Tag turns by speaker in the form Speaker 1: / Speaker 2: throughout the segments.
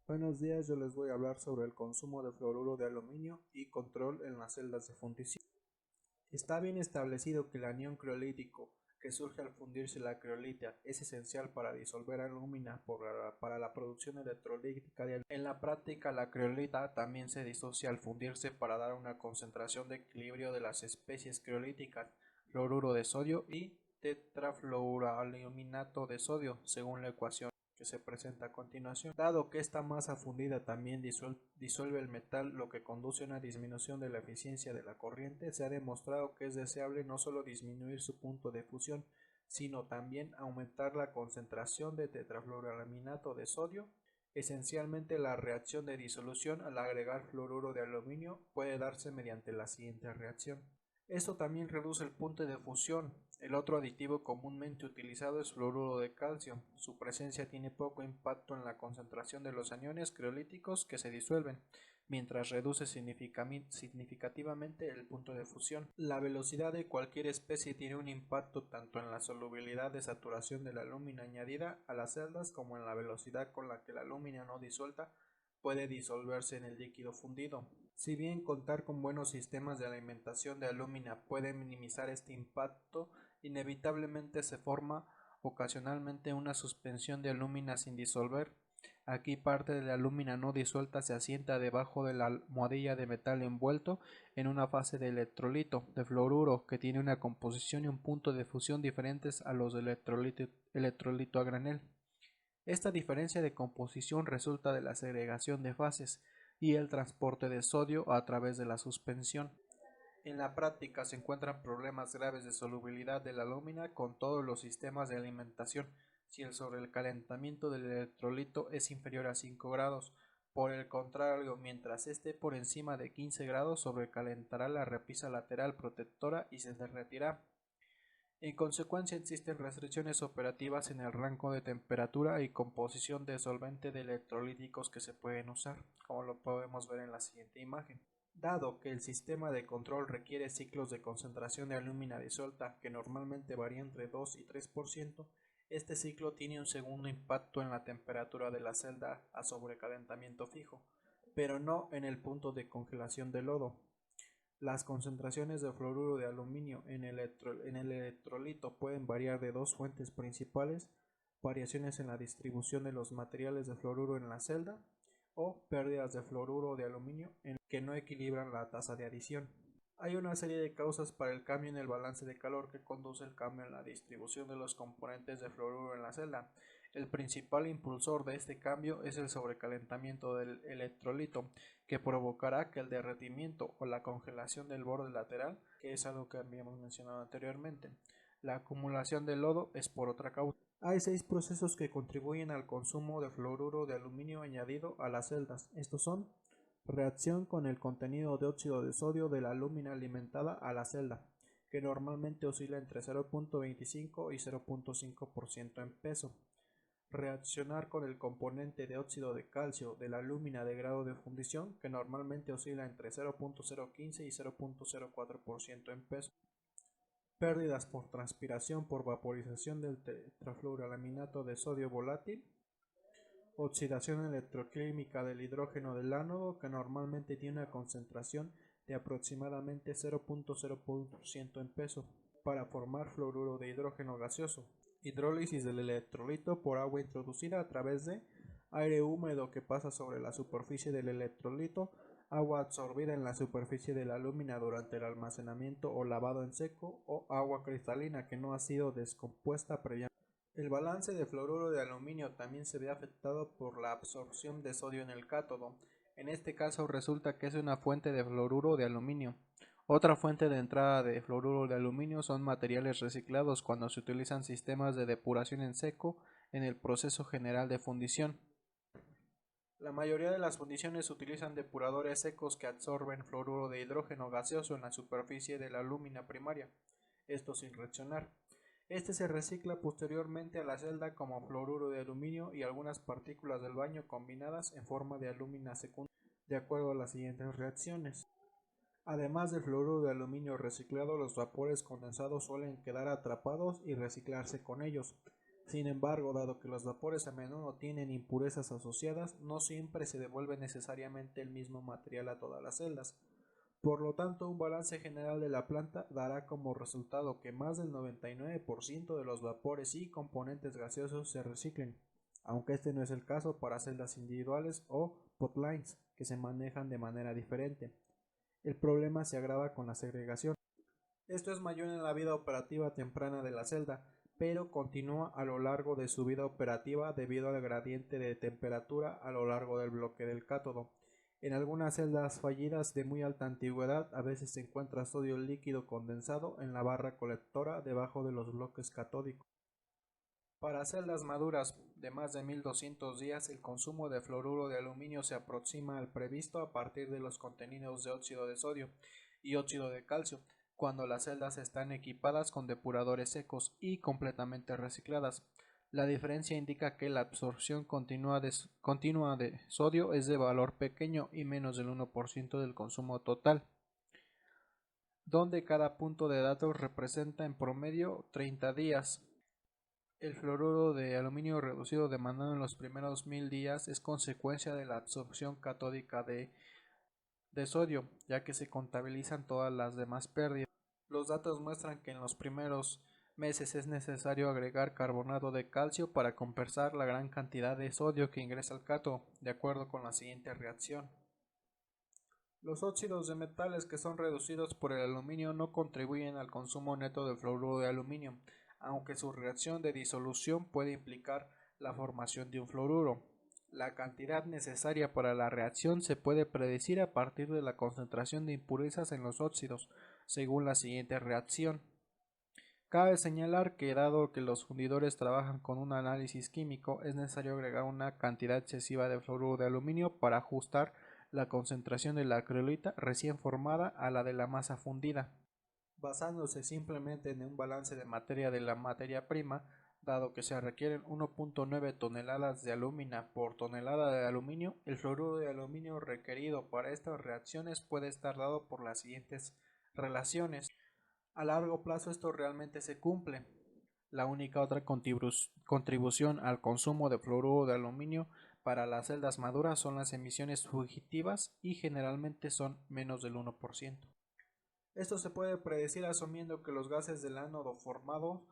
Speaker 1: Buenos días, yo les voy a hablar sobre el consumo de fluoruro de aluminio y control en las celdas de fundición. Está bien establecido que el anión criolítico que surge al fundirse la criolita es esencial para disolver alumina para la producción electrolítica de aluminio. En la práctica, la criolita también se disocia al fundirse para dar una concentración de equilibrio de las especies criolíticas, fluoruro de sodio y tetrafluoroaluminato de sodio, según la ecuación que se presenta a continuación. Dado que esta masa fundida también disuelve el metal, lo que conduce a una disminución de la eficiencia de la corriente, se ha demostrado que es deseable no solo disminuir su punto de fusión, sino también aumentar la concentración de tetrafluoroaluminato de sodio. Esencialmente, la reacción de disolución al agregar fluoruro de aluminio puede darse mediante la siguiente reacción. Esto también reduce el punto de fusión. El otro aditivo comúnmente utilizado es fluoruro de calcio. Su presencia tiene poco impacto en la concentración de los aniones criolíticos que se disuelven, mientras reduce significativamente el punto de fusión. La velocidad de cualquier especie tiene un impacto tanto en la solubilidad de saturación de la alúmina añadida a las celdas como en la velocidad con la que la alúmina no disuelta puede disolverse en el líquido fundido. Si bien contar con buenos sistemas de alimentación de alúmina puede minimizar este impacto, inevitablemente se forma ocasionalmente una suspensión de alúmina sin disolver. Aquí parte de la alúmina no disuelta se asienta debajo de la almohadilla de metal envuelto en una fase de electrolito de fluoruro que tiene una composición y un punto de fusión diferentes a los del electrolito a granel. Esta diferencia de composición resulta de la segregación de fases y el transporte de sodio a través de la suspensión. En la práctica se encuentran problemas graves de solubilidad de la alúmina con todos los sistemas de alimentación si el sobrecalentamiento del electrolito es inferior a 5 grados. Por el contrario, mientras esté por encima de 15 grados, sobrecalentará la repisa lateral protectora y se derretirá. En consecuencia, existen restricciones operativas en el rango de temperatura y composición de solvente de electrolíticos que se pueden usar, como lo podemos ver en la siguiente imagen. Dado que el sistema de control requiere ciclos de concentración de alúmina disuelta que normalmente varían entre 2 y 3%, este ciclo tiene un segundo impacto en la temperatura de la celda a sobrecalentamiento fijo, pero no en el punto de congelación del lodo. Las concentraciones de fluoruro de aluminio en el electrolito pueden variar de dos fuentes principales: variaciones en la distribución de los materiales de fluoruro en la celda o pérdidas de fluoruro de aluminio que no equilibran la tasa de adición. Hay una serie de causas para el cambio en el balance de calor que conduce al cambio en la distribución de los componentes de fluoruro en la celda. El principal impulsor de este cambio es el sobrecalentamiento del electrolito, que provocará que el derretimiento o la congelación del borde lateral, que es algo que habíamos mencionado anteriormente. La acumulación de lodo es por otra causa. Hay 6 procesos que contribuyen al consumo de fluoruro de aluminio añadido a las celdas. Estos son: reacción con el contenido de óxido de sodio de la alúmina alimentada a la celda, que normalmente oscila entre 0.25 y 0.5% en peso. Reaccionar con el componente de óxido de calcio de la alúmina de grado de fundición, que normalmente oscila entre 0.015 y 0.04% en peso. Pérdidas por transpiración por vaporización del tetrafluoroaluminato de sodio volátil. Oxidación electroquímica del hidrógeno del ánodo, que normalmente tiene una concentración de aproximadamente 0.0% en peso, para formar fluoruro de hidrógeno gaseoso. Hidrólisis del electrolito por agua introducida a través de aire húmedo que pasa sobre la superficie del electrolito, agua absorbida en la superficie de la alúmina durante el almacenamiento o lavado en seco, o agua cristalina que no ha sido descompuesta previamente. El balance de fluoruro de aluminio también se ve afectado por la absorción de sodio en el cátodo. En este caso resulta que es una fuente de fluoruro de aluminio. Otra fuente de entrada de fluoruro de aluminio son materiales reciclados cuando se utilizan sistemas de depuración en seco en el proceso general de fundición. La mayoría de las fundiciones utilizan depuradores secos que absorben fluoruro de hidrógeno gaseoso en la superficie de la alúmina primaria, esto sin reaccionar. Este se recicla posteriormente a la celda como fluoruro de aluminio y algunas partículas del baño combinadas en forma de alúmina secundaria, de acuerdo a las siguientes reacciones. Además del fluoruro de aluminio reciclado, los vapores condensados suelen quedar atrapados y reciclarse con ellos. Sin embargo, dado que los vapores a menudo tienen impurezas asociadas, no siempre se devuelve necesariamente el mismo material a todas las celdas. Por lo tanto, un balance general de la planta dará como resultado que más del 99% de los vapores y componentes gaseosos se reciclen, aunque este no es el caso para celdas individuales o potlines que se manejan de manera diferente. El problema se agrava con la segregación. Esto es mayor en la vida operativa temprana de la celda, pero continúa a lo largo de su vida operativa debido al gradiente de temperatura a lo largo del bloque del cátodo. En algunas celdas fallidas de muy alta antigüedad a veces se encuentra sodio líquido condensado en la barra colectora debajo de los bloques catódicos. Para celdas maduras de más de 1200 días, el consumo de fluoruro de aluminio se aproxima al previsto a partir de los contenidos de óxido de sodio y óxido de calcio, cuando las celdas están equipadas con depuradores secos y completamente recicladas. La diferencia indica que la absorción continua de sodio es de valor pequeño y menos del 1% del consumo total, donde cada punto de datos representa en promedio 30 días. El fluoruro de aluminio reducido demandado en los primeros 1000 días es consecuencia de la absorción catódica de sodio, ya que se contabilizan todas las demás pérdidas. Los datos muestran que en los primeros meses es necesario agregar carbonato de calcio para compensar la gran cantidad de sodio que ingresa al cátodo, de acuerdo con la siguiente reacción. Los óxidos de metales que son reducidos por el aluminio no contribuyen al consumo neto de fluoruro de aluminio, aunque su reacción de disolución puede implicar la formación de un fluoruro. La cantidad necesaria para la reacción se puede predecir a partir de la concentración de impurezas en los óxidos, según la siguiente reacción. Cabe señalar que dado que los fundidores trabajan con un análisis químico, es necesario agregar una cantidad excesiva de fluoruro de aluminio para ajustar la concentración de la acrolita recién formada a la de la masa fundida. Basándose simplemente en un balance de materia de la materia prima, dado que se requieren 1.9 toneladas de alúmina por tonelada de aluminio, el fluoruro de aluminio requerido para estas reacciones puede estar dado por las siguientes relaciones. A largo plazo esto realmente se cumple. La única otra contribución al consumo de fluoruro de aluminio para las celdas maduras son las emisiones fugitivas y generalmente son menos del 1%. Esto se puede predecir asumiendo que los gases del ánodo formado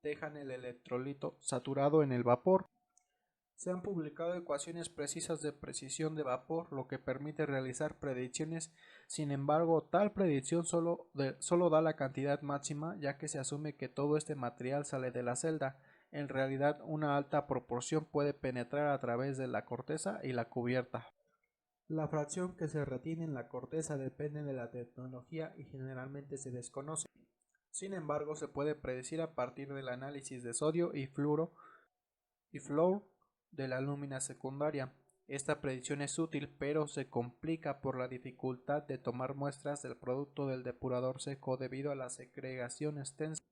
Speaker 1: dejan el electrolito saturado en el vapor. Se han publicado ecuaciones precisas de precisión de vapor, lo que permite realizar predicciones. Sin embargo, tal predicción solo da la cantidad máxima, ya que se asume que todo este material sale de la celda. En realidad, una alta proporción puede penetrar a través de la corteza y la cubierta. La fracción que se retiene en la corteza depende de la tecnología y generalmente se desconoce. Sin embargo, se puede predecir a partir del análisis de sodio y fluor de la alúmina secundaria. Esta predicción es útil, pero se complica por la dificultad de tomar muestras del producto del depurador seco debido a la segregación extensa.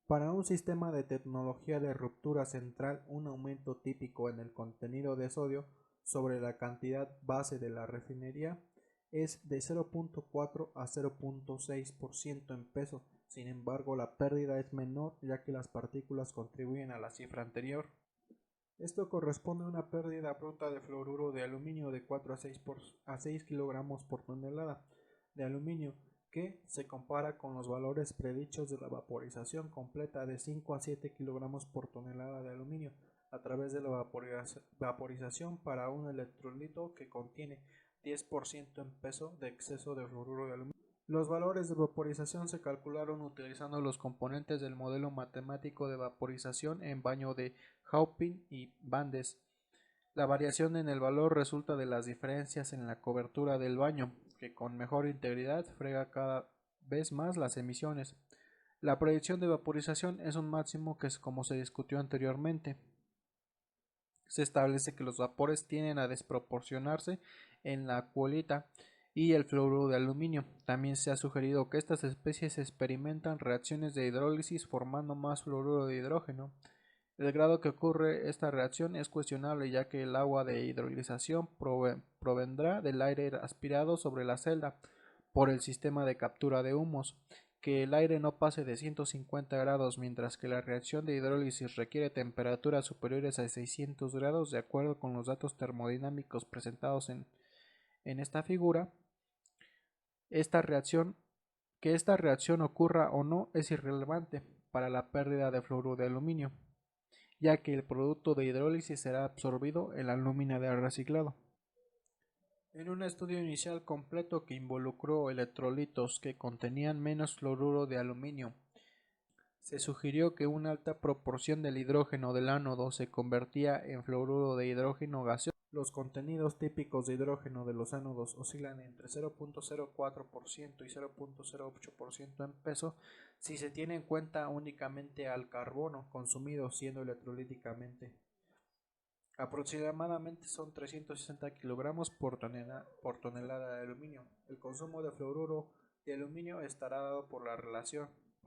Speaker 1: Para un sistema de tecnología de ruptura central, un aumento típico en el contenido de sodio sobre la cantidad base de la refinería es de 0.4 a 0.6% en peso. Sin embargo, la pérdida es menor ya que las partículas contribuyen a la cifra anterior. Esto corresponde a una pérdida bruta de fluoruro de aluminio de 4 a 6 kilogramos por tonelada de aluminio, que se compara con los valores predichos de la vaporización completa de 5 a 7 kilogramos por tonelada de aluminio a través de la vaporización para un electrolito que contiene 10% en peso de exceso de fluoruro de aluminio. Los valores de vaporización se calcularon utilizando los componentes del modelo matemático de vaporización en baño de Halpin y Bandes. La variación en el valor resulta de las diferencias en la cobertura del baño, que con mejor integridad frega cada vez más las emisiones. La predicción de vaporización es un máximo que es como se discutió anteriormente. Se establece que los vapores tienden a desproporcionarse en la acuolita y el fluoruro de aluminio. También se ha sugerido que estas especies experimentan reacciones de hidrólisis formando más fluoruro de hidrógeno. El grado que ocurre esta reacción es cuestionable, ya que el agua de hidrolización provendrá del aire aspirado sobre la celda por el sistema de captura de humos, que el aire no pase de 150 grados, mientras que la reacción de hidrólisis requiere temperaturas superiores a 600 grados, de acuerdo con los datos termodinámicos presentados en esta figura. Que esta reacción ocurra o no es irrelevante para la pérdida de fluoruro de aluminio, ya que el producto de hidrólisis será absorbido en la lámina de reciclado. En un estudio inicial completo que involucró electrolitos que contenían menos fluoruro de aluminio, se sugirió que una alta proporción del hidrógeno del ánodo se convertía en fluoruro de hidrógeno gaseoso. Los contenidos típicos de hidrógeno de los ánodos oscilan entre 0.04% y 0.08% en peso si se tiene en cuenta únicamente al carbono consumido siendo electrolíticamente. Aproximadamente son 360 kilogramos por tonelada de aluminio. El consumo de fluoruro de aluminio estará dado por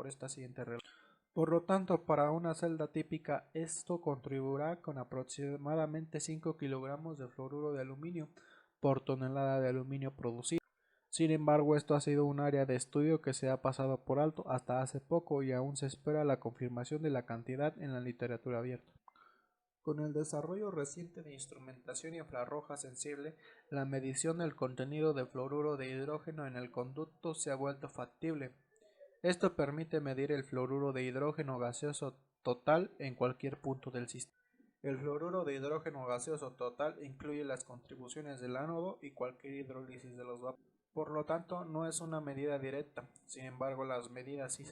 Speaker 1: esta siguiente relación. Por lo tanto, para una celda típica, esto contribuirá con aproximadamente 5 kilogramos de fluoruro de aluminio por tonelada de aluminio producido. Sin embargo, esto ha sido un área de estudio que se ha pasado por alto hasta hace poco y aún se espera la confirmación de la cantidad en la literatura abierta. Con el desarrollo reciente de instrumentación infrarroja sensible, la medición del contenido de fluoruro de hidrógeno en el conducto se ha vuelto factible. Esto permite medir el fluoruro de hidrógeno gaseoso total en cualquier punto del sistema. El fluoruro de hidrógeno gaseoso total incluye las contribuciones del ánodo y cualquier hidrólisis de los vapores. Por lo tanto, no es una medida directa. Sin embargo, la medida sí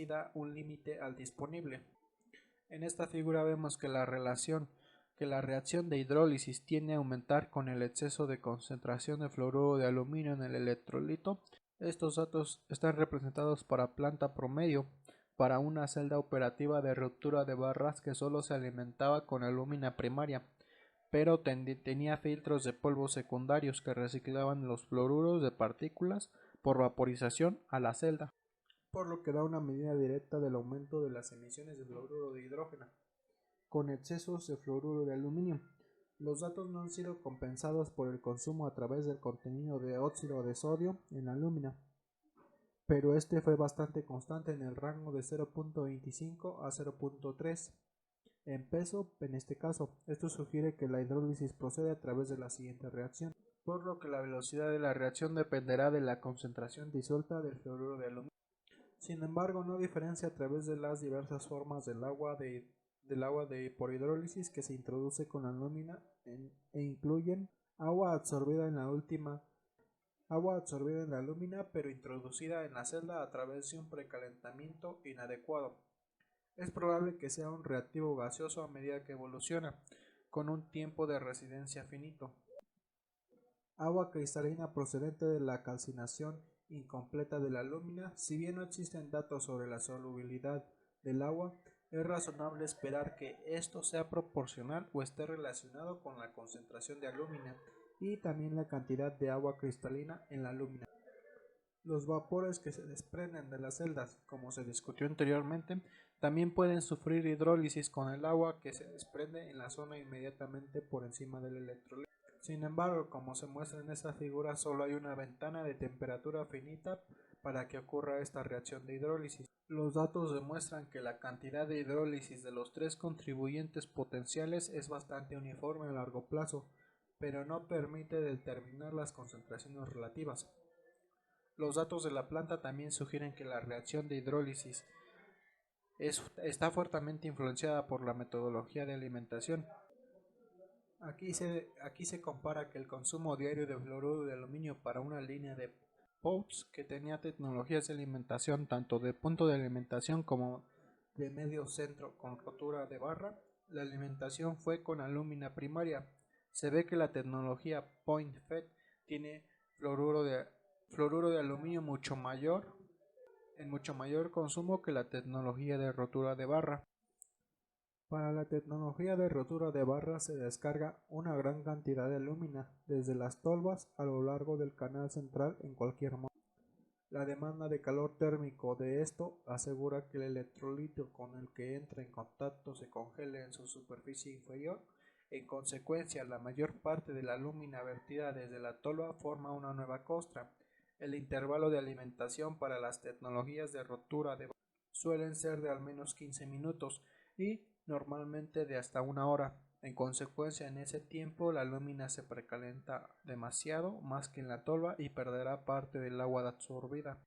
Speaker 1: da un límite al disponible. En esta figura vemos que la reacción de hidrólisis tiende a aumentar con el exceso de concentración de fluoruro de aluminio en el electrolito. Estos datos están representados para planta promedio para una celda operativa de ruptura de barras que solo se alimentaba con alúmina primaria, pero tenía filtros de polvos secundarios que reciclaban los fluoruros de partículas por vaporización a la celda, por lo que da una medida directa del aumento de las emisiones de fluoruro de hidrógeno con excesos de fluoruro de aluminio. Los datos no han sido compensados por el consumo a través del contenido de óxido de sodio en la lámina, pero este fue bastante constante en el rango de 0.25 a 0.3 en peso en este caso. Esto sugiere que la hidrólisis procede a través de la siguiente reacción, por lo que la velocidad de la reacción dependerá de la concentración disuelta del fluoruro de aluminio. Sin embargo, no diferencia a través de las diversas formas del agua por hidrólisis que se introduce con la lámina e incluyen agua absorbida en la lámina pero introducida en la celda a través de un precalentamiento inadecuado. Es probable que sea un reactivo gaseoso a medida que evoluciona, con un tiempo de residencia finito. Agua cristalina procedente de la calcinación incompleta de la lámina. Si bien no existen datos sobre la solubilidad del agua, es razonable esperar que esto sea proporcional o esté relacionado con la concentración de alúmina y también la cantidad de agua cristalina en la lámina. Los vapores que se desprenden de las celdas, como se discutió anteriormente, también pueden sufrir hidrólisis con el agua que se desprende en la zona inmediatamente por encima del electrolito. Sin embargo, como se muestra en esta figura, solo hay una ventana de temperatura finita para que ocurra esta reacción de hidrólisis. Los datos demuestran que la cantidad de hidrólisis de los tres contribuyentes potenciales es bastante uniforme a largo plazo, pero no permite determinar las concentraciones relativas. Los datos de la planta también sugieren que la reacción de hidrólisis está fuertemente influenciada por la metodología de alimentación. Aquí se compara que el consumo diario de fluoruro de aluminio para una línea de POUTS que tenía tecnologías de alimentación tanto de punto de alimentación como de medio centro con rotura de barra. La alimentación fue con alúmina primaria. Se ve que la tecnología Point FET tiene fluoruro de aluminio en mucho mayor consumo que la tecnología de rotura de barra. Para la tecnología de rotura de barra se descarga una gran cantidad de alúmina desde las tolvas a lo largo del canal central en cualquier modo. La demanda de calor térmico de esto asegura que el electrolito con el que entra en contacto se congele en su superficie inferior. En consecuencia, la mayor parte de la alúmina vertida desde la tolva forma una nueva costra. El intervalo de alimentación para las tecnologías de rotura de suelen ser de al menos 15 minutos y normalmente de hasta una hora. En consecuencia, en ese tiempo la lámina se precalienta demasiado más que en la tolva y perderá parte del agua absorbida.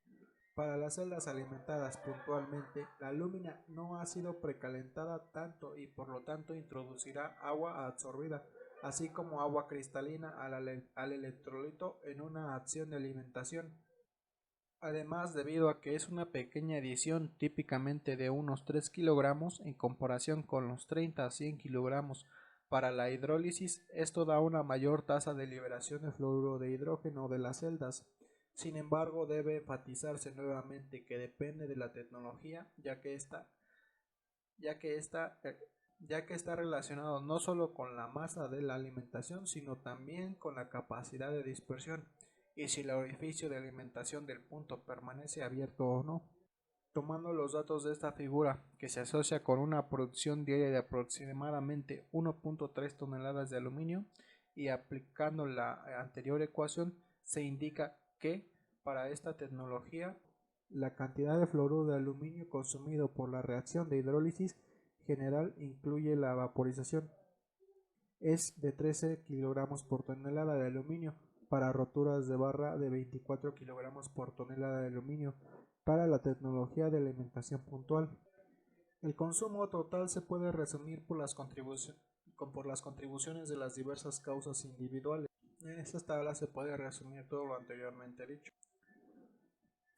Speaker 1: Para las celdas alimentadas puntualmente, la lámina no ha sido precalentada tanto y por lo tanto introducirá agua absorbida, así como agua cristalina al electrolito en una acción de alimentación. Además, debido a que es una pequeña adición típicamente de unos 3 kilogramos en comparación con los 30 a 100 kilogramos para la hidrólisis, esto da una mayor tasa de liberación de fluoruro de hidrógeno de las celdas. Sin embargo, debe enfatizarse nuevamente que depende de la tecnología, ya que esta, ya que está relacionado no solo con la masa de la alimentación, sino también con la capacidad de dispersión y si el orificio de alimentación del punto permanece abierto o no. Tomando los datos de esta figura, que se asocia con una producción diaria de aproximadamente 1.3 toneladas de aluminio, y aplicando la anterior ecuación, se indica que para esta tecnología la cantidad de fluoruro de aluminio consumido por la reacción de hidrólisis general incluye la vaporización es de 13 kilogramos por tonelada de aluminio para roturas de barra de 24 kilogramos por tonelada de aluminio para la tecnología de alimentación puntual. El consumo total se puede resumir por las contribuciones de las diversas causas individuales. En esta tabla se puede resumir todo lo anteriormente dicho.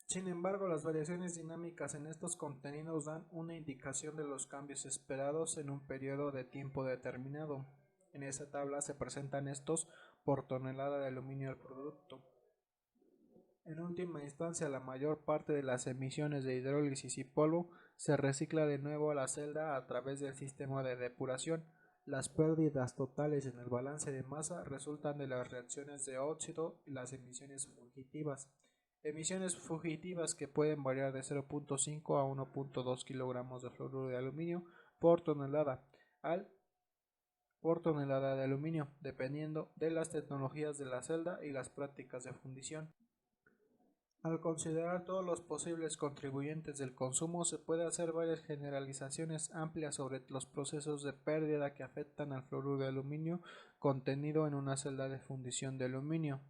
Speaker 1: Sin embargo, las variaciones dinámicas en estos contenidos dan una indicación de los cambios esperados en un periodo de tiempo determinado. En esta tabla se presentan estos por tonelada de aluminio al producto. En última instancia, la mayor parte de las emisiones de hidrólisis y polvo se recicla de nuevo a la celda a través del sistema de depuración. Las pérdidas totales en el balance de masa resultan de las reacciones de óxido y las emisiones fugitivas. Emisiones fugitivas que pueden variar de 0.5 a 1.2 kilogramos de fluoruro de aluminio por tonelada de aluminio, dependiendo de las tecnologías de la celda y las prácticas de fundición. Al considerar todos los posibles contribuyentes del consumo, se puede hacer varias generalizaciones amplias sobre los procesos de pérdida que afectan al fluoruro de aluminio contenido en una celda de fundición de aluminio.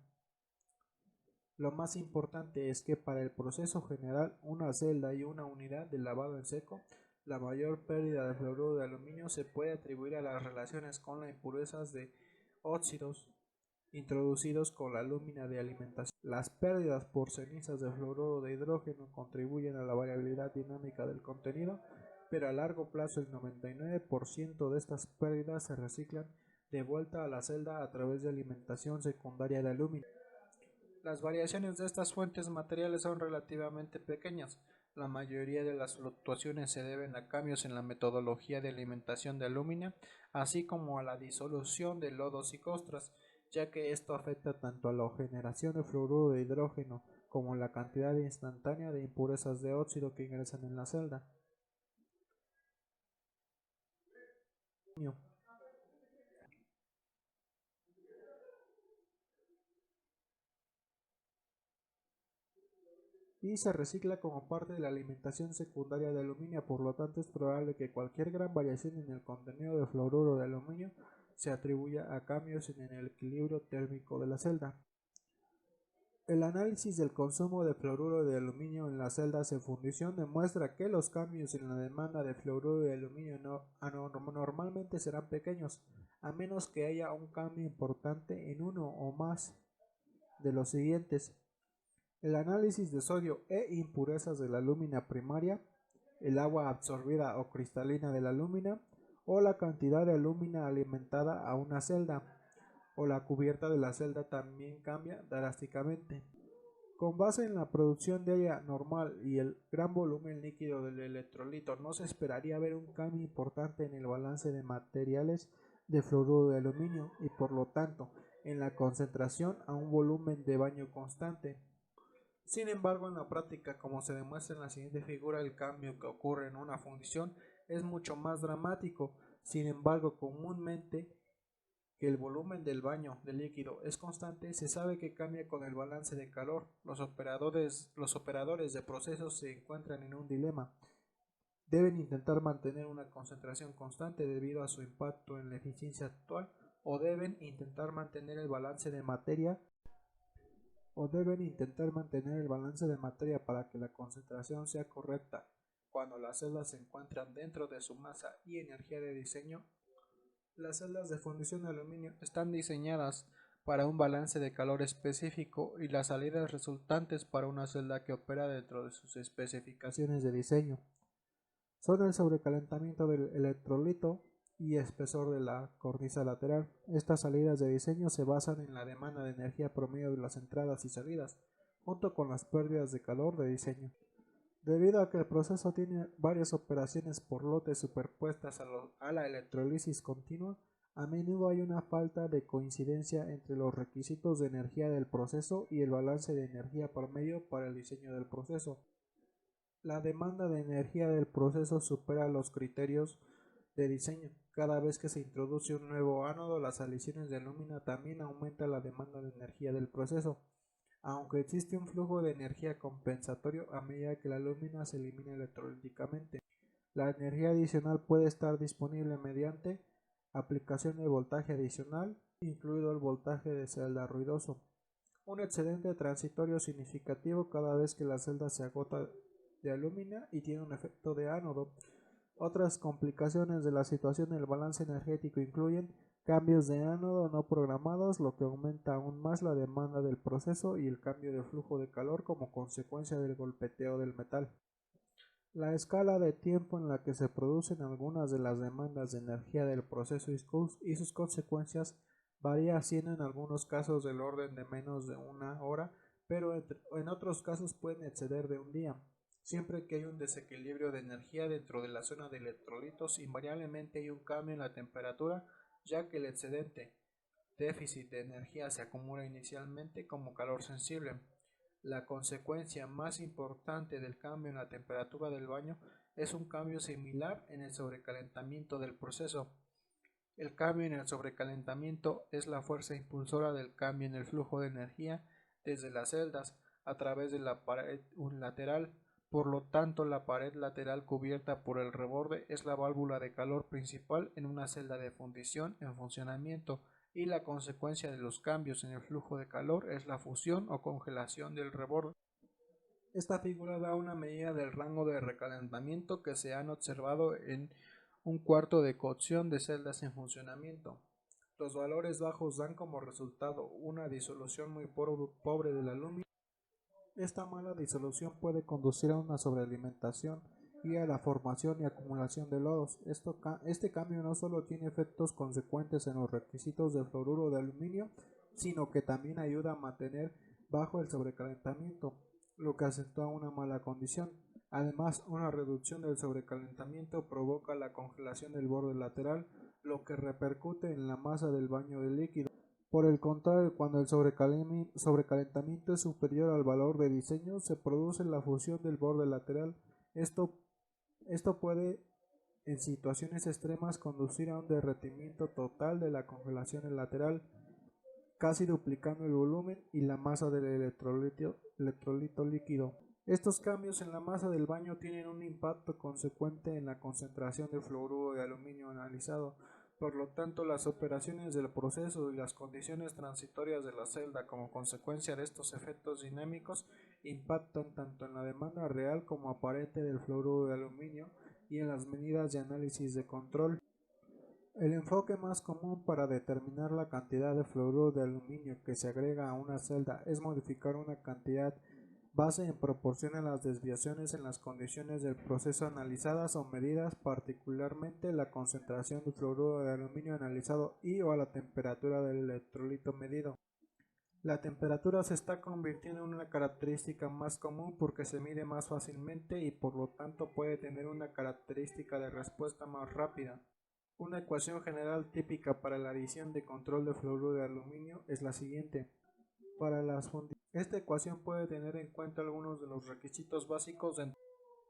Speaker 1: Lo más importante es que para el proceso general, una celda y una unidad de lavado en seco, la mayor pérdida de fluoruro de aluminio se puede atribuir a las relaciones con las impurezas de óxidos introducidos con la lámina de alimentación. Las pérdidas por cenizas de fluoruro de hidrógeno contribuyen a la variabilidad dinámica del contenido, pero a largo plazo el 99% de estas pérdidas se reciclan de vuelta a la celda a través de alimentación secundaria de aluminio. Las variaciones de estas fuentes materiales son relativamente pequeñas. La mayoría de las fluctuaciones se deben a cambios en la metodología de alimentación de aluminio, así como a la disolución de lodos y costras, ya que esto afecta tanto a la generación de fluoruro de hidrógeno como la cantidad instantánea de impurezas de óxido que ingresan en la celda. Y se recicla como parte de la alimentación secundaria de aluminio, por lo tanto es probable que cualquier gran variación en el contenido de fluoruro de aluminio se atribuya a cambios en el equilibrio térmico de la celda. El análisis del consumo de fluoruro de aluminio en las celdas de fundición demuestra que los cambios en la demanda de fluoruro de aluminio normalmente serán pequeños, a menos que haya un cambio importante en uno o más de los siguientes: el análisis de sodio e impurezas de la lámina primaria, el agua absorbida o cristalina de la lámina, o la cantidad de alúmina alimentada a una celda, o la cubierta de la celda también cambia drásticamente. Con base en la producción diaria normal y el gran volumen líquido del electrolito, no se esperaría ver un cambio importante en el balance de materiales de fluoruro de aluminio y por lo tanto en la concentración a un volumen de baño constante. Sin embargo, en la práctica, como se demuestra en la siguiente figura, el cambio que ocurre en una fundición es mucho más dramático. Sin embargo, comúnmente que el volumen del baño de líquido es constante, se sabe que cambia con el balance de calor. Los operadores de procesos se encuentran en un dilema. Deben intentar mantener una concentración constante debido a su impacto en la eficiencia actual, o deben intentar mantener el balance de materia para que la concentración sea correcta. Cuando las celdas se encuentran dentro de su masa y energía de diseño, las celdas de fundición de aluminio están diseñadas para un balance de calor específico y las salidas resultantes para una celda que opera dentro de sus especificaciones de diseño. Son el sobrecalentamiento del electrolito y espesor de la cornisa lateral. Estas salidas de diseño se basan en la demanda de energía promedio de las entradas y salidas, junto con las pérdidas de calor de diseño. Debido a que el proceso tiene varias operaciones por lotes superpuestas a la electrólisis continua, a menudo hay una falta de coincidencia entre los requisitos de energía del proceso y el balance de energía promedio para el diseño del proceso. La demanda de energía del proceso supera los criterios de diseño. Cada vez que se introduce un nuevo ánodo, las aleaciones de alumina también aumenta la demanda de energía del proceso. Aunque existe un flujo de energía compensatorio a medida que la alumina se elimina electrolíticamente, la energía adicional puede estar disponible mediante aplicación de voltaje adicional, incluido el voltaje de celda ruidoso. Un excedente transitorio significativo cada vez que la celda se agota de alumina y tiene un efecto de ánodo. Otras complicaciones de la situación del balance energético incluyen cambios de ánodo no programados, lo que aumenta aún más la demanda del proceso, y el cambio de flujo de calor como consecuencia del golpeteo del metal. La escala de tiempo en la que se producen algunas de las demandas de energía del proceso y sus consecuencias varía, siendo en algunos casos del orden de menos de una hora, pero en otros casos pueden exceder de un día. Siempre que hay un desequilibrio de energía dentro de la zona de electrolitos, invariablemente hay un cambio en la temperatura, ya que el excedente déficit de energía se acumula inicialmente como calor sensible. La consecuencia más importante del cambio en la temperatura del baño es un cambio similar en el sobrecalentamiento del proceso. El cambio en el sobrecalentamiento es la fuerza impulsora del cambio en el flujo de energía desde las celdas a través de la pared unilateral. Por lo tanto, la pared lateral cubierta por el reborde es la válvula de calor principal en una celda de fundición en funcionamiento, y la consecuencia de los cambios en el flujo de calor es la fusión o congelación del reborde. Esta figura da una medida del rango de recalentamiento que se han observado en un cuarto de cocción de celdas en funcionamiento. Los valores bajos dan como resultado una disolución muy pobre del aluminio. Esta mala disolución puede conducir a una sobrealimentación y a la formación y acumulación de lodos. Este cambio no solo tiene efectos consecuentes en los requisitos de fluoruro de aluminio, sino que también ayuda a mantener bajo el sobrecalentamiento, lo que acentúa una mala condición. Además, una reducción del sobrecalentamiento provoca la congelación del borde lateral, lo que repercute en la masa del baño de líquido. Por el contrario, cuando el sobrecalentamiento es superior al valor de diseño, se produce la fusión del borde lateral. Esto puede, en situaciones extremas, conducir a un derretimiento total de la congelación lateral, casi duplicando el volumen y la masa del electrolito líquido. Estos cambios en la masa del baño tienen un impacto consecuente en la concentración de fluoruro de aluminio analizado. Por lo tanto, las operaciones del proceso y las condiciones transitorias de la celda como consecuencia de estos efectos dinámicos impactan tanto en la demanda real como aparente del fluoruro de aluminio y en las medidas de análisis de control. El enfoque más común para determinar la cantidad de fluoruro de aluminio que se agrega a una celda es modificar una cantidad base en proporción a las desviaciones en las condiciones del proceso analizadas o medidas, particularmente la concentración de fluoruro de aluminio analizado y o a la temperatura del electrolito medido. La temperatura se está convirtiendo en una característica más común porque se mide más fácilmente y por lo tanto puede tener una característica de respuesta más rápida. Una ecuación general típica para la adición de control de fluoruro de aluminio es la siguiente. Esta ecuación puede tener en cuenta algunos de los requisitos básicos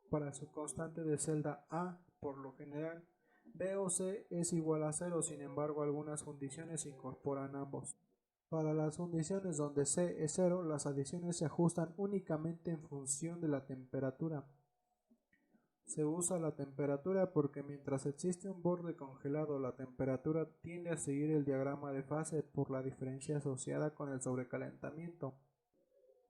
Speaker 1: para su constante de celda A. Por lo general, B o C es igual a 0, sin embargo algunas condiciones incorporan ambos. Para las condiciones donde C es 0, las adiciones se ajustan únicamente en función de la temperatura. Se usa la temperatura porque mientras existe un borde congelado, la temperatura tiende a seguir el diagrama de fase por la diferencia asociada con el sobrecalentamiento.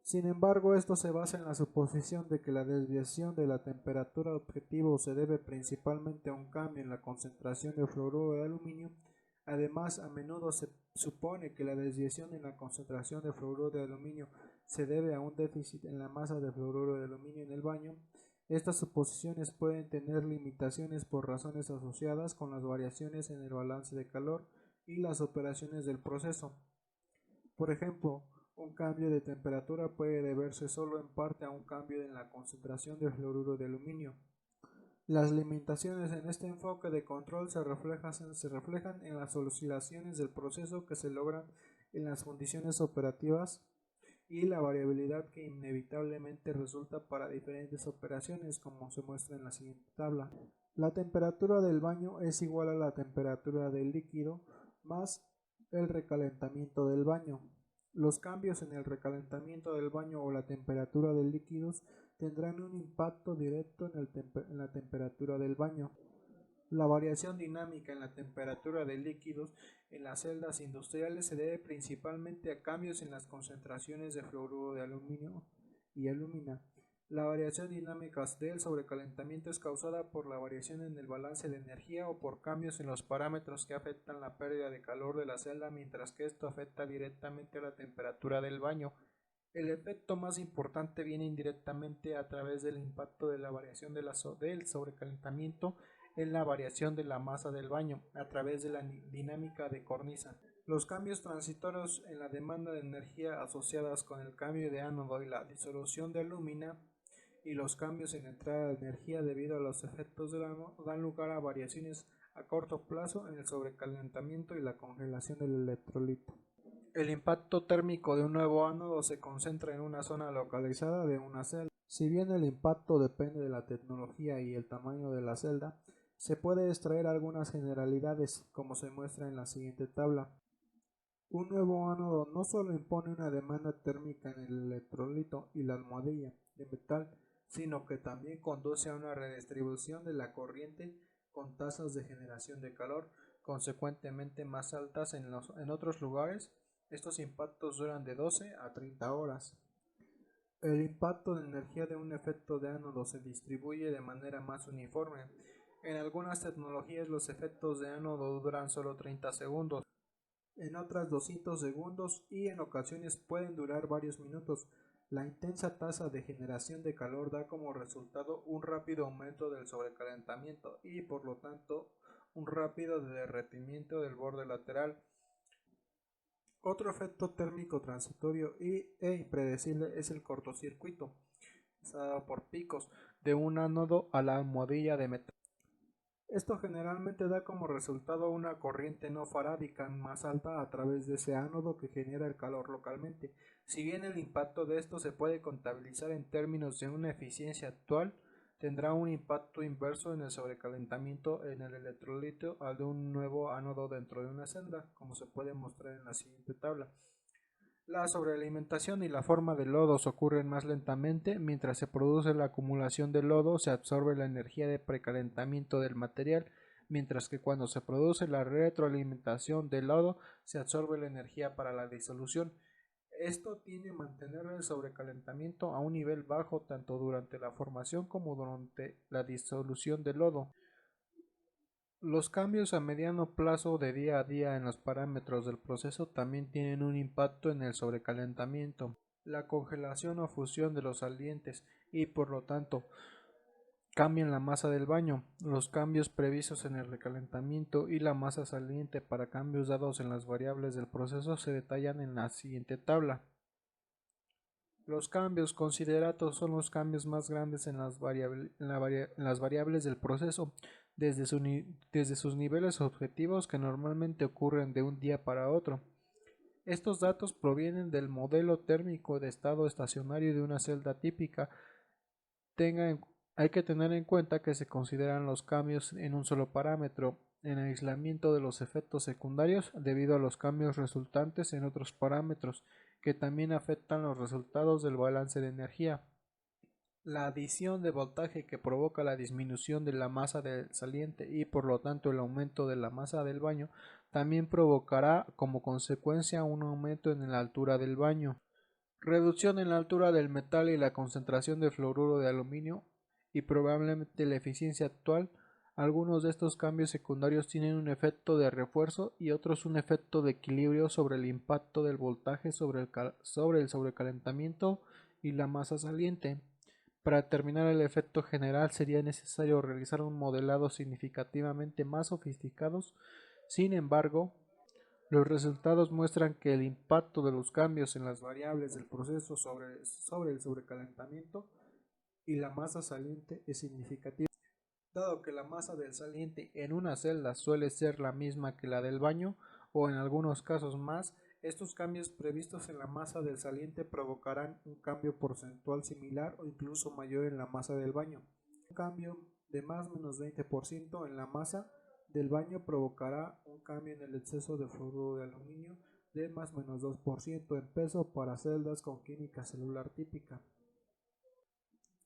Speaker 1: Sin embargo, esto se basa en la suposición de que la desviación de la temperatura objetivo se debe principalmente a un cambio en la concentración de fluoruro de aluminio. Además, a menudo se supone que la desviación en la concentración de fluoruro de aluminio se debe a un déficit en la masa de fluoruro de aluminio en el baño. Estas suposiciones pueden tener limitaciones por razones asociadas con las variaciones en el balance de calor y las operaciones del proceso. Por ejemplo, un cambio de temperatura puede deberse solo en parte a un cambio en la concentración de fluoruro de aluminio. Las limitaciones en este enfoque de control se reflejan en las oscilaciones del proceso que se logran en las condiciones operativas y la variabilidad que inevitablemente resulta para diferentes operaciones, como se muestra en la siguiente tabla. La temperatura del baño es igual a la temperatura del líquido más el recalentamiento del baño. Los cambios en el recalentamiento del baño o la temperatura de líquidos tendrán un impacto directo en la temperatura del baño. La variación dinámica en la temperatura de líquidos en las celdas industriales se debe principalmente a cambios en las concentraciones de fluoruro de aluminio y alúmina. La variación dinámica del sobrecalentamiento es causada por la variación en el balance de energía o por cambios en los parámetros que afectan la pérdida de calor de la celda, mientras que esto afecta directamente a la temperatura del baño. El efecto más importante viene indirectamente a través del impacto de la variación del sobrecalentamiento en la variación de la masa del baño a través de la dinámica de cornisa. Los cambios transitorios en la demanda de energía asociadas con el cambio de ánodo y la disolución de alúmina y los cambios en entrada de energía debido a los efectos del ánodo dan lugar a variaciones a corto plazo en el sobrecalentamiento y la congelación del electrolito. El impacto térmico de un nuevo ánodo se concentra en una zona localizada de una celda. Si bien el impacto depende de la tecnología y el tamaño de la celda, se puede extraer algunas generalidades, como se muestra en la siguiente tabla. Un nuevo ánodo no solo impone una demanda térmica en el electrolito y la almohadilla de metal, sino que también conduce a una redistribución de la corriente con tasas de generación de calor consecuentemente más altas en otros lugares. Estos impactos duran de 12 a 30 horas. El impacto de energía de un efecto de ánodo se distribuye de manera más uniforme. En algunas tecnologías los efectos de ánodo duran solo 30 segundos, en otras 200 segundos y en ocasiones pueden durar varios minutos. La intensa tasa de generación de calor da como resultado un rápido aumento del sobrecalentamiento y por lo tanto un rápido derretimiento del borde lateral. Otro efecto térmico transitorio e impredecible es el cortocircuito, dado por picos de un ánodo a la almohadilla de metal. Esto generalmente da como resultado una corriente no farádica más alta a través de ese ánodo que genera el calor localmente. Si bien el impacto de esto se puede contabilizar en términos de una eficiencia actual, tendrá un impacto inverso en el sobrecalentamiento en el electrolito al de un nuevo ánodo dentro de una celda, como se puede mostrar en la siguiente tabla. La sobrealimentación y la forma de lodos ocurren más lentamente. Mientras se produce la acumulación de lodo, se absorbe la energía de precalentamiento del material, mientras que cuando se produce la retroalimentación del lodo, se absorbe la energía para la disolución. Esto tiende a mantener el sobrecalentamiento a un nivel bajo tanto durante la formación como durante la disolución del lodo. Los cambios a mediano plazo de día a día en los parámetros del proceso también tienen un impacto en el sobrecalentamiento, la congelación o fusión de los salientes y, por lo tanto, cambian la masa del baño. Los cambios previstos en el recalentamiento y la masa saliente para cambios dados en las variables del proceso se detallan en la siguiente tabla. Los cambios considerados son los cambios más grandes en las variables del proceso, desde sus niveles objetivos que normalmente ocurren de un día para otro. Estos datos provienen del modelo térmico de estado estacionario de una celda típica. Tenga Hay que tener en cuenta que se consideran los cambios en un solo parámetro, en aislamiento de los efectos secundarios debido a los cambios resultantes en otros parámetros, que también afectan los resultados del balance de energía. La adición de voltaje que provoca la disminución de la masa del saliente y por lo tanto el aumento de la masa del baño también provocará como consecuencia un aumento en la altura del baño. Reducción en la altura del metal y la concentración de fluoruro de aluminio y probablemente la eficiencia actual. Algunos de estos cambios secundarios tienen un efecto de refuerzo y otros un efecto de equilibrio sobre el impacto del voltaje sobre el sobrecalentamiento y la masa saliente. Para determinar el efecto general sería necesario realizar un modelado significativamente más sofisticados. Sin embargo, los resultados muestran que el impacto de los cambios en las variables del proceso sobre el sobrecalentamiento y la masa saliente es significativo. Dado que la masa del saliente en una celda suele ser la misma que la del baño, o en algunos casos más, estos cambios previstos en la masa del saliente provocarán un cambio porcentual similar o incluso mayor en la masa del baño. Un cambio de más o menos 20% en la masa del baño provocará un cambio en el exceso de fluoruro de aluminio de más o menos 2% en peso para celdas con química celular típica.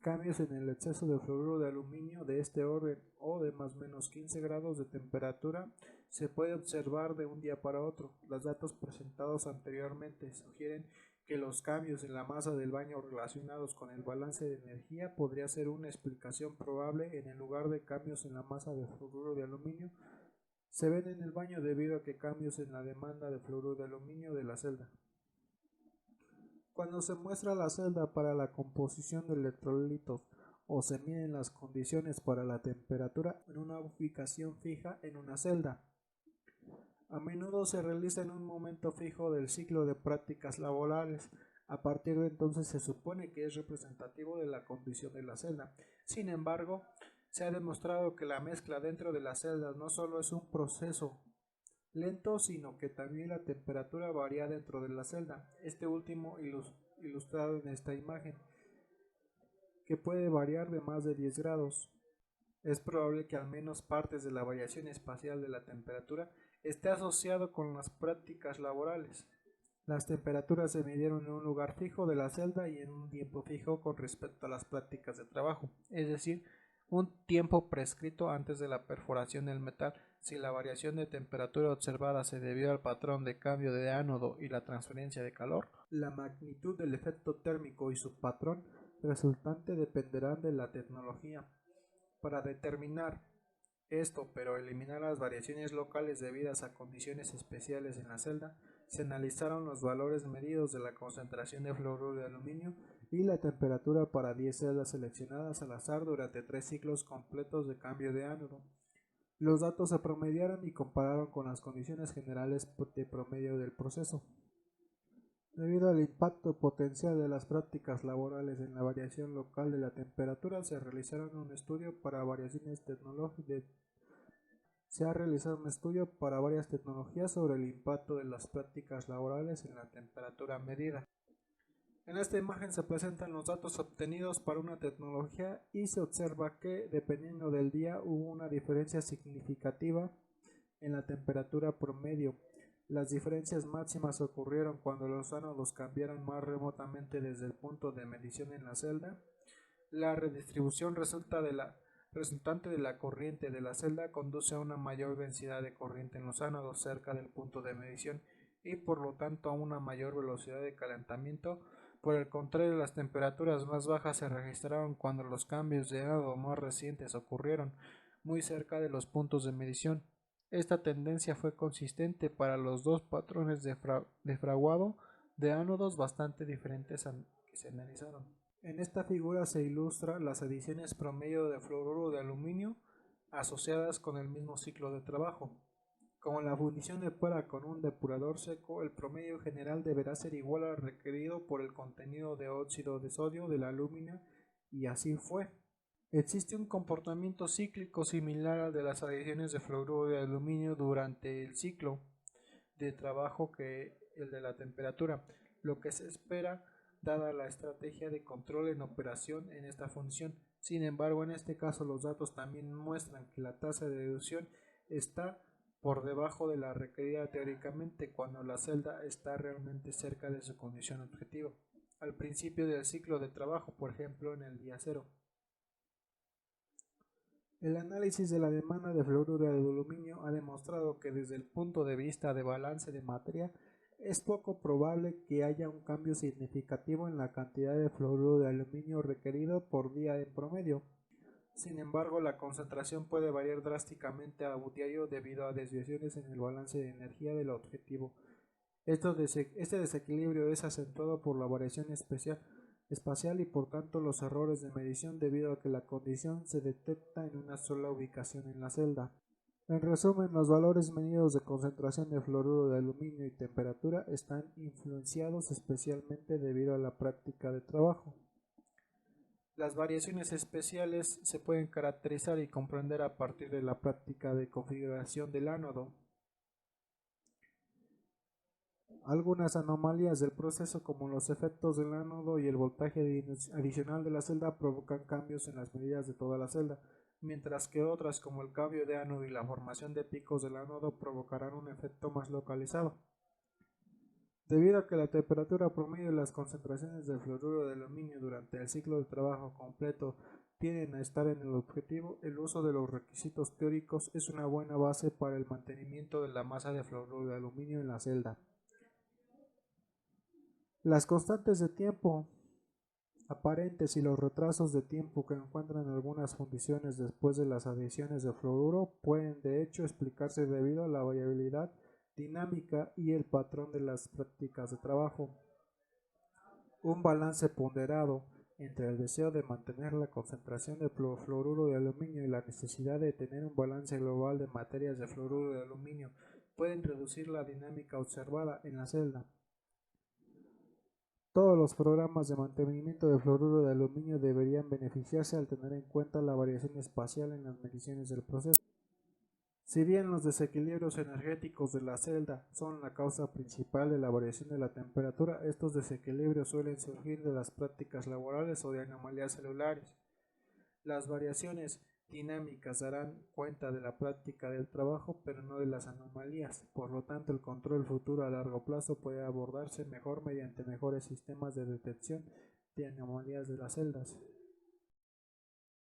Speaker 1: Cambios en el exceso de fluoruro de aluminio de este orden o de más o menos 15 grados de temperatura se puede observar de un día para otro. Los datos presentados anteriormente sugieren que los cambios en la masa del baño relacionados con el balance de energía podría ser una explicación probable en el lugar de cambios en la masa de fluoruro de aluminio se ven en el baño debido a que cambios en la demanda de fluoruro de aluminio de la celda. Cuando se muestra la celda para la composición de electrolitos o se miden las condiciones para la temperatura en una ubicación fija en una celda, a menudo se realiza en un momento fijo del ciclo de prácticas laborales. A partir de entonces se supone que es representativo de la condición de la celda. Sin embargo, se ha demostrado que la mezcla dentro de las celdas no solo es un proceso lento, sino que también la temperatura varía dentro de la celda. Este último ilustrado en esta imagen, que puede variar de más de 10 grados. Es probable que al menos partes de la variación espacial de la temperatura esté asociado con las prácticas laborales. Las temperaturas se midieron en un lugar fijo de la celda y en un tiempo fijo con respecto a las prácticas de trabajo, es decir, un tiempo prescrito antes de la perforación del metal. Si la variación de temperatura observada se debió al patrón de cambio de ánodo y la transferencia de calor, la magnitud del efecto térmico y su patrón resultante dependerán de la tecnología. Para determinar esto, pero eliminar las variaciones locales debidas a condiciones especiales en la celda, se analizaron los valores medidos de la concentración de fluoruro de aluminio y la temperatura para 10 celdas seleccionadas al azar durante 3 ciclos completos de cambio de ánodo. Los datos se promediaron y compararon con las condiciones generales de promedio del proceso. Debido al impacto potencial de las prácticas laborales en la variación local de la temperatura, se ha realizado un estudio para varias tecnologías sobre el impacto de las prácticas laborales en la temperatura medida. En esta imagen se presentan los datos obtenidos para una tecnología y se observa que, dependiendo del día, hubo una diferencia significativa en la temperatura promedio. Las diferencias máximas ocurrieron cuando los ánodos cambiaron más remotamente desde el punto de medición en la celda. La redistribución resultante de la corriente de la celda conduce a una mayor densidad de corriente en los ánodos cerca del punto de medición y por lo tanto a una mayor velocidad de calentamiento. Por el contrario, las temperaturas más bajas se registraron cuando los cambios de ánodo más recientes ocurrieron muy cerca de los puntos de medición. Esta tendencia fue consistente para los dos patrones de fraguado de ánodos bastante diferentes que se analizaron. En esta figura se ilustra las adiciones promedio de fluoruro de aluminio asociadas con el mismo ciclo de trabajo. Como la fundición de prueba con un depurador seco, el promedio general deberá ser igual al requerido por el contenido de óxido de sodio del aluminio, y así fue. Existe un comportamiento cíclico similar al de las adiciones de fluoruro de aluminio durante el ciclo de trabajo que el de la temperatura, lo que se espera dada la estrategia de control en operación en esta función. Sin embargo, en este caso los datos también muestran que la tasa de deducción está por debajo de la requerida teóricamente cuando la celda está realmente cerca de su condición objetiva, al principio del ciclo de trabajo, por ejemplo en el día cero. El análisis de la demanda de fluoruro de aluminio ha demostrado que desde el punto de vista de balance de materia es poco probable que haya un cambio significativo en la cantidad de fluoruro de aluminio requerido por día en promedio. Sin embargo, la concentración puede variar drásticamente a diario debido a desviaciones en el balance de energía del objetivo. Este desequilibrio es acentuado por la variación espacial y por tanto los errores de medición debido a que la condición se detecta en una sola ubicación en la celda. En resumen, los valores medidos de concentración de fluoruro de aluminio y temperatura están influenciados especialmente debido a la práctica de trabajo. Las variaciones especiales se pueden caracterizar y comprender a partir de la práctica de configuración del ánodo. Algunas anomalías del proceso, como los efectos del ánodo y el voltaje adicional de la celda, provocan cambios en las medidas de toda la celda, mientras que otras, como el cambio de ánodo y la formación de picos del ánodo, provocarán un efecto más localizado. Debido a que la temperatura promedio y las concentraciones de fluoruro de aluminio durante el ciclo de trabajo completo tienden a estar en el objetivo, el uso de los requisitos teóricos es una buena base para el mantenimiento de la masa de fluoruro de aluminio en la celda. Las constantes de tiempo aparentes y los retrasos de tiempo que encuentran algunas fundiciones después de las adiciones de fluoruro pueden de hecho explicarse debido a la variabilidad dinámica y el patrón de las prácticas de trabajo. Un balance ponderado entre el deseo de mantener la concentración de fluoruro de aluminio y la necesidad de tener un balance global de materias de fluoruro de aluminio pueden reducir la dinámica observada en la celda. Todos los programas de mantenimiento de fluoruro de aluminio deberían beneficiarse al tener en cuenta la variación espacial en las mediciones del proceso. Si bien los desequilibrios energéticos de la celda son la causa principal de la variación de la temperatura, estos desequilibrios suelen surgir de las prácticas laborales o de anomalías celulares. Las variaciones dinámicas darán cuenta de la práctica del trabajo, pero no de las anomalías. Por lo tanto, el control futuro a largo plazo puede abordarse mejor mediante mejores sistemas de detección de anomalías de las celdas.